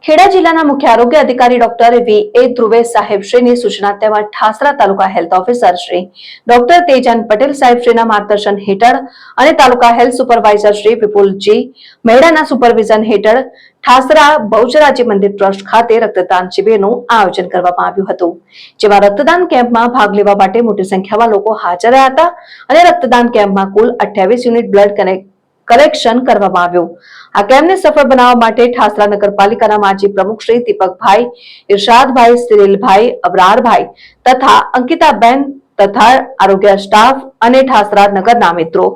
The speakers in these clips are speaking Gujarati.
ખેડા જિલ્લાના મુખ્ય આરોગ્ય અધિકારી ડોક્ટર વી.એ. ધ્રુવે સાહેબશ્રીની સૂચના તેમજ Thasra taluka health officer Shri doctor Tejan Patel સાહેબશ્રીના માર્ગદર્શન હેઠળ અને તાલુકા હેલ્થ સુપરવાઇઝર શ્રી વિપુલજી મહેડાના સુપરવિઝન હેઠળ ઠાસરા બહુચરાજી મંદિર ટ્રસ્ટ ખાતે રક્તદાન શિબિરનું આયોજન કરવામાં આવ્યું હતું, જેમાં રક્તદાન કેમ્પમાં ભાગ લેવા માટે મોટી સંખ્યામાં લોકો હાજર રહ્યા હતા અને રક્તદાન કેમ્પમાં કુલ 28 યુનિટ બ્લડ કલેક્શન કરવામાં આવ્યું। આ કેમ્પને સફળ બનાવવા માટે ઠાસરા નગરપાલિકાના માજી પ્રમુખ શ્રી દીપકભાઈ, ઇરશાદભાઈ, સિરિલભાઈ, અબરારભાઈ તથા અંકિતાબેન તથા આરોગ્ય સ્ટાફ અને ઠાસરા નગરના મિત્રો,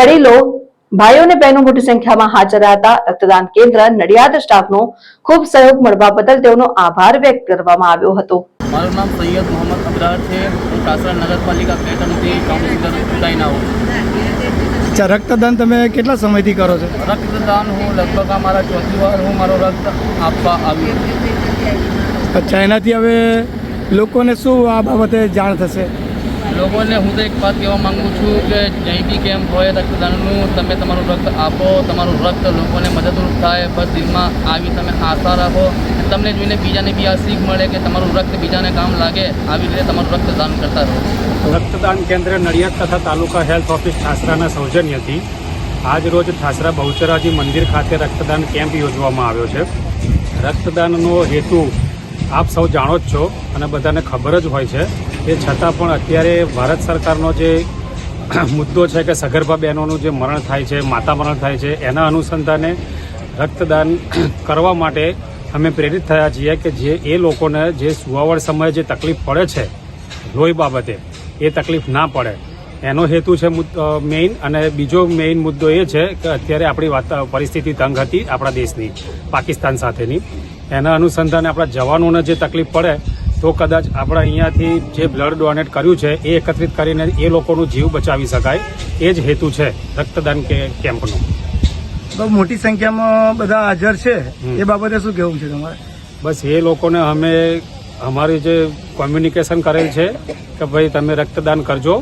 વડીલો, ભાઈઓ અને બહેનો મોટી સંખ્યામાં હાજર રહ્યા હતા। રક્તદાન કેન્દ્ર નડિયાદ સ્ટાફનો ખૂબ સહયોગ મળવા બદલ તેઓનો આભાર વ્યક્ત કરવામાં આવ્યો હતો। મારું નામ સૈયદ મોહમ્મદ અબરાર છે। હું ઠાસરા નગરપાલિકા પેટર્નથી કાઉન્સિલર ચૂંટાઈને આવું। अच्छा, रक्तदान તમે કેટલા સમયથી કરો છો? રક્તદાન હું લગભગ મારા 4જી વાર હું મારો રક્ત આપવા આવ્યો। અચ્છા, એનાથી હવે લોકોને શું આ બાબતે જાણ થશે? લોકોને હું તો એક વાત કહેવા માગું છું કે જઈ બી કેમ્પ હોય રક્તદાનનું, તમે તમારું રક્ત આપો, તમારું રક્ત લોકોને મદદરૂપ થાય। બસ દિલમાં આવી તમે આશા રાખો, તમને જોઈને બીજાને બી આ શીખ મળે કે તમારું રક્ત બીજાને કામ લાગે। આવી રીતે તમારું રક્તદાન કરતા રહો। રક્તદાન કેન્દ્ર નડિયાદ તથા તાલુકા હેલ્થ ઓફિસ ઠાસરાના સૌજન્યથી આજ રોજ ઠાસરા બહુચરાજી મંદિર ખાતે રક્તદાન કેમ્પ યોજવામાં આવ્યો છે। રક્તદાનનો હેતુ આપ સૌ જાણો જ છો અને બધાને ખબર જ હોય છે। એ છતાં પણ અત્યારે ભારત સરકારનો જે મુદ્દો છે કે સગર્ભા બહેનોનું જે મરણ થાય છે, માતા મરણ થાય છે, એના અનુસંધાને રક્તદાન કરવા માટે અમે પ્રેરિત થયા છીએ કે જે એ લોકોને જે સુવાવડ સમયે જે તકલીફ પડે છે લોહી બાબતે, એ તકલીફ ના પડે એનો હેતુ છે મેઇન। અને બીજો મેઇન મુદ્દો એ છે કે અત્યારે આપણી પરિસ્થિતિ તંગ હતી આપણા દેશની પાકિસ્તાન સાથેની, એના અનુસંધાને આપણા જવાનોને જે તકલીફ પડે તો કદાચ આપણા અહીંયાથી જે બ્લડ ડોનેટ કર્યું છે એ એકત્રિત કરીને એ લોકોનું જીવ બચાવી શકાય, એ જ હેતુ છે રક્તદાન કેમ્પનો। બહુ મોટી સંખ્યામાં બધા હાજર છે, એ બાબતે શું કહેવું છે તમારે? બસ એ લોકોને અમે અમારી જે કોમ્યુનિકેશન કરેલ છે કે ભાઈ તમે રક્તદાન કરજો।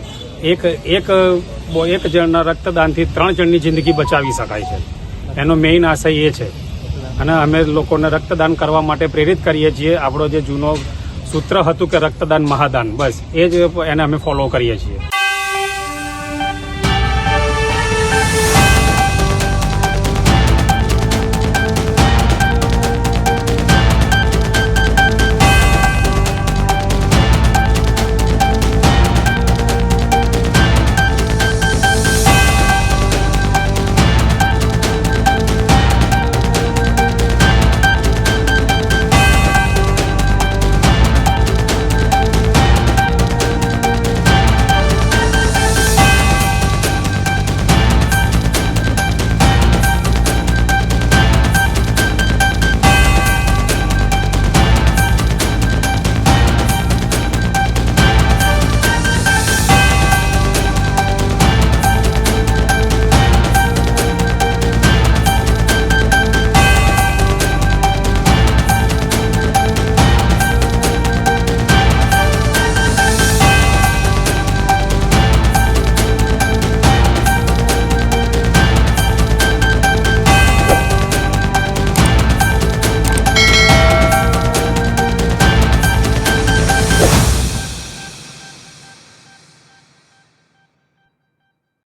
એક જણના રક્તદાનથી 3 જણની જિંદગી બચાવી શકાય છે, એનો મેઇન આશય એ છે। અને અમે લોકોને રક્તદાન કરવા માટે પ્રેરિત કરીએ છીએ। આપણો જે જૂનો સૂત્ર હતું કે રક્તદાન મહાદાન, બસ એ જ એને અમે ફોલો કરીએ છીએ।